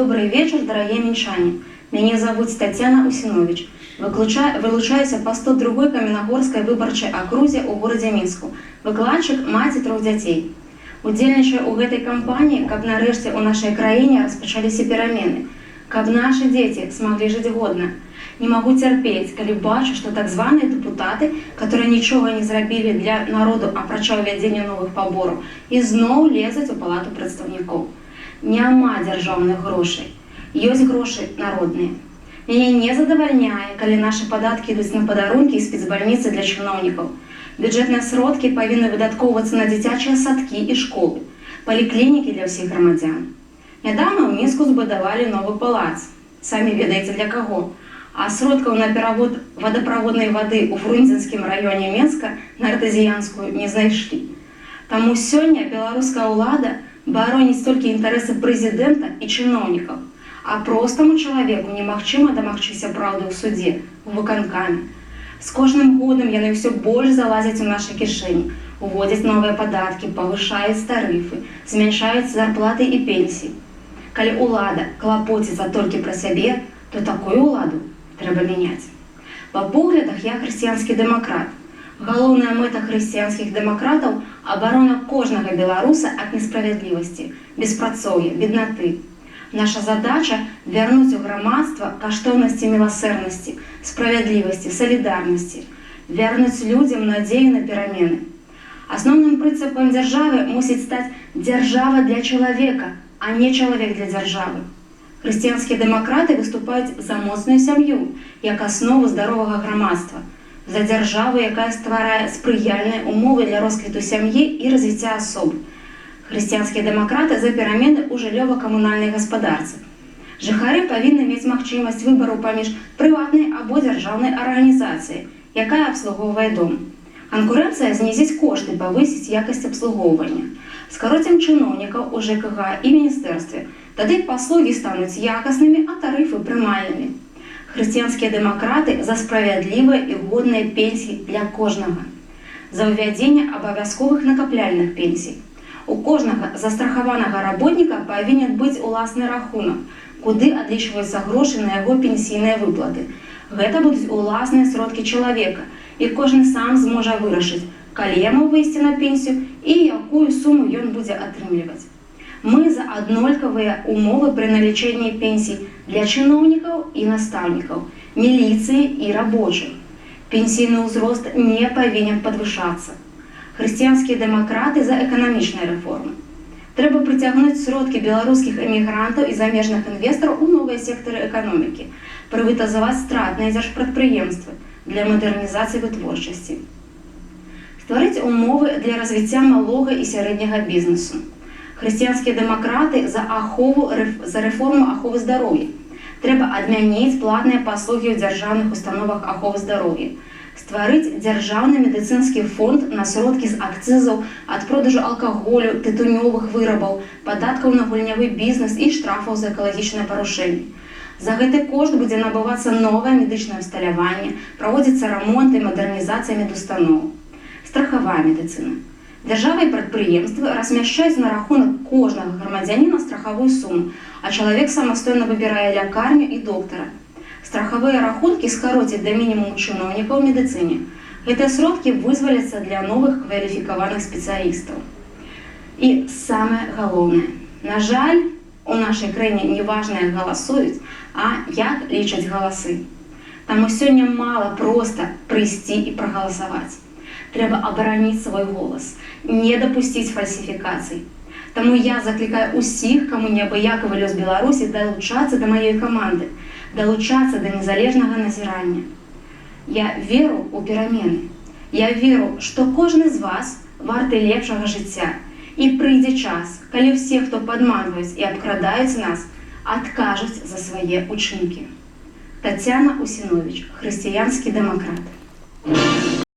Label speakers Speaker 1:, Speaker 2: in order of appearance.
Speaker 1: Добрый вечер, дорогие минчане. Меня зовут Татьяна Усинович. Вылучаюся по 102-й Каменногорской выборчай акрузе у городе Мінску. Выкладчик, маці 3 дзяцей. Удзельнічаю ў гэтай кампаніі, каб нарэшце ў нашай краіне распачаліся перамены, каб нашы дзеці смаглі жыць годна. Не могу цярпець, калі бачу, што так званыя дэпутаты, которые нічога не зрабілі для народу, апрача ўвядзення новых пабораў, ізноў лезуць у палату прадстаўнікоў. Няма дзяржаўных грошай, ёсць грошы народныя. Мяне не задавальняе, калі нашы падаткі ідуць на падарункі і спецбальніцы для чыноўнікаў. Бюджэтныя сродкі павінны выдаткоўвацца на дзіцячыя садкі і школы, паліклінікі для ўсіх грамадзян. Нядаўна ў Мінску збудавалі новы палац. Самі ведаеце для каго. А сродкаў на перавод водаправоднай вады ў Фрунзенскім раёне Мінска на артэзіянскую не знайшлі. Таму сёння беларуская ўлада бароніць толькі інтарэсы прэзідэнта і чыноўнікаў, а простаму чалавеку немагчыма дамагчыся праўды ў судзе, у выканкаме. З кожным годам яны ўсё больш залазяць у нашы кішэні, уводзяць новыя падаткі, павышаюць тарыфы, змяншаюць зарплаты і пенсіі. Калі ўлада клапоціцца толькі пра сябе, то такую ўладу трэба мяняць. Па поглядах я хрысціянскі дэмакрат. Галоўная мэта хрысціянскіх дэмакратаў – абарона кожнага беларуса ад несправядлівасці, беспрацоўя, беднаты. Наша задача – вярнуць у грамадства каштоўнасці міласэрнасці, справядлівасці, салідарнасці, вярнуць людзям надзею на перамены. Асноўным прынцыпам дзяржавы мусіць стаць дзяржава для чалавека, а не чалавек для дзяржавы. Хрысціянскія дэмакраты выступаюць за моцную сям'ю, як аснову здаровага грамадства, за дзяржаву, якая стварае спрыяльныя умовы для росквіту сям'і і развіцця асобы. Хрысціянскія дэмакраты за перамены ў жыллёва-камунальнай гаспадарцы. Жыхары павінны мець магчымасць выбару паміж прыватнай або дзяржаўнай арганізацыяй, якая абслугоўвае дом. Канкурэнцыя знізіць кошты, павысіць якасць абслугоўвання. Скароцім чыноўнікаў у ЖКГ і міністэрстве, тады паслугі стануць якаснымі, а тарыфы прымальнымі. Хрысціянскія дэмакраты за справядлівыя і годныя пенсіі для кожнага. За ўвядзенне абавязковых накапляльных пенсій. У кожнага застрахаванага работніка павінен быць уласны рахунак, куды адлічваюцца грошы на яго пенсійныя выплаты. Гэта будуць уласныя сродкі чалавека, і кожны сам зможа вырашыць, калі яму выйсці на пенсію і якую суму ён будзе атрымліваць. Мы за аднолькавыя умовы пры налічэнні пенсій для чыноўнікаў і настаўнікаў, міліцыі і рабочых. Пенсійны ўзрост не павінен падвышацца. Хрысціянскія дэмакраты за эканамічныя рэформы. Трэба прыцягнуць сродкі беларускіх эмігрантаў і замежных інвестараў у новыя сектары эканомікі, прыватызаваць стратныя дзяржпрадпрыемствы для мадэрнізацыі вытворчасці. Стварыць умовы для развіцця малога і сярэдняга бізнесу. Хрысціянскія дэмакраты за рэформу аховы здароўя. Трэба адмяніць платныя паслугі ў дзяржаўных установах аховы здароўя. Стварыць дзяржаўны медыцынскі фонд на сродкі з акцызаў ад продажу алкаголю, тытунёвых вырабаў, падаткаў на гульнявы бізнес і штрафаў за экалагічныя парушэнні. За гэты кошт будзе набывацца новае медычнае абсталяванне, праводзіцца рамонт і мадэрнізацыя медустаноў. Страхавая медыцына. Дзяржава і прадпрыемствы размяшчаюць на рахунак кожнага грамадзяніна страхавую суму, а чалавек самастойна выбірае лякарню і доктара. Страхавыя рахункі скароцяць да мінімуму чыноўнікаў у медыцыне. Гэтыя сродкі вызваляцца для новых кваліфікаваных спецыялістаў. І самае галоўнае. На жаль, у нашай краіне не важна, як галасуюць, а як лічаць галасы. Таму сёння мала проста прыйсці і прагаласаваць. Трэба абараніць свой голас, не дапусціць фальсіфікацый. Таму я заклікаю ўсіх, каму неабыякавы лёс Беларусі, далучацца да маёй каманды, далучацца да незалежнага назірання. Я веру ў перамены. Я веру, што кожны з вас варты лепшага жыцця. І прыйдзе час, калі ўсе, хто падманваюць і абкрадаюць нас, адкажуць за свае ўчынкі. Татьяна Усинович, хрысціянскі дэмакрат.